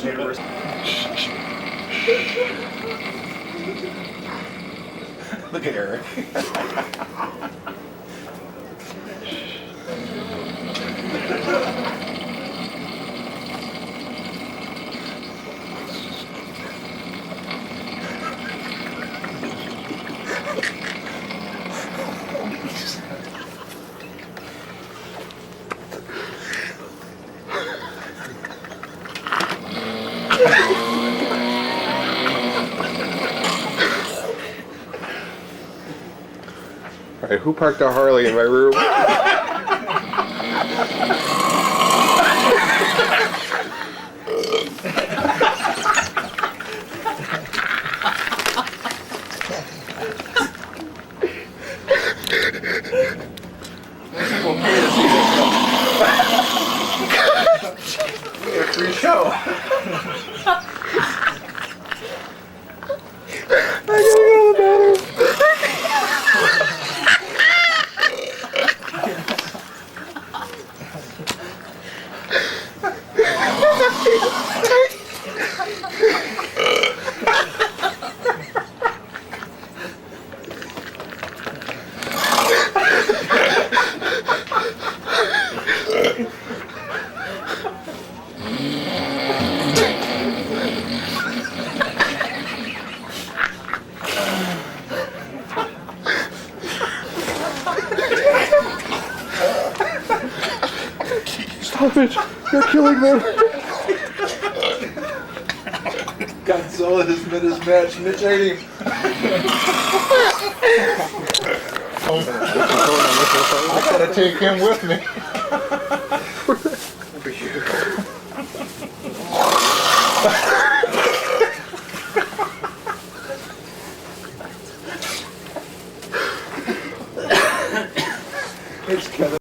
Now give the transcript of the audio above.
neighbors. Look at Eric. Alright, who parked a Harley in my room? Free show. I gotta go to the bathroom. Stop it! You're killing them! Godzilla has met his match. Mitch ate him. I gotta take him with me. Over here. It's Kevin.